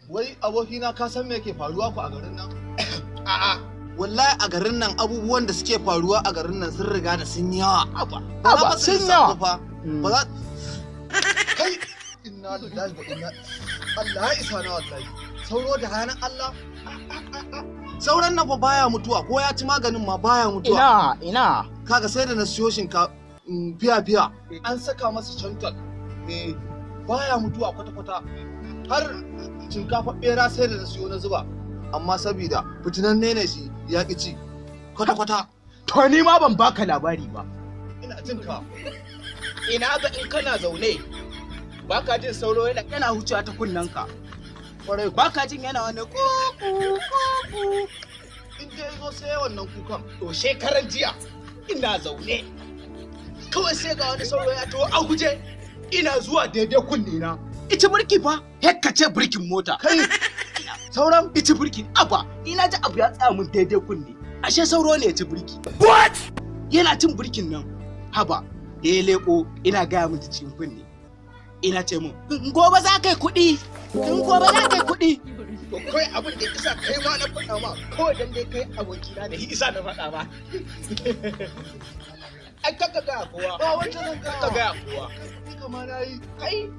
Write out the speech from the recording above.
Wai abokina ka san me yake faruwa ku a garin nan? A'a. Wallahi a garin nan abubuwan da suke faruwa a garin nan sun riga da sun yawa. Aba sun yawa. Ba za kai inna lillahi wa inna Allah ya isa na wallahi. Sauro da ranar Allah. Sauran nan fa baya mutuwa ko ya ci maganin ma baya mutuwa. Ina. Kaga sai da na siyo shinkafa fiya an saka masa chantal. Baya mutuwa kwata-kwata. Har shinkafa bera sai da na siyo na zuba. Amma sabida fitinan ne shi ya ƙi ci kwata-kwata. To ni ma ban baka labari ba. Ina jin ka. Ina ga in kana zaune baka jin sauro yana hucewa ta kunnanka. Kwarai baka jin yana wani kuku. In dai zo sai wannan kukan. To shekaran jiya ina zaune kawai sai ga wani sauro ya to a guje ina zuwa daidai kunne na. Ita birki fa hekka ce birkin mota. Kai sauran ita birki aba ina ji abu ya tsaya mun daidai kunne. Ashe sauro ne ya ci birki. What? Yana cin birkin nan. Haba da ya leko ina gaya mun ta cikin kunne. Ina ce mun gobe za ka yi kuɗi. Gobe za ka yi kuɗi. To kai abin da isa kai ma na faɗa ma kawai dan dai kai abokina da isa na faɗa ma. Ai kaka ga kowa. Ba wanda zan ga kowa. Kamar nayi. Kai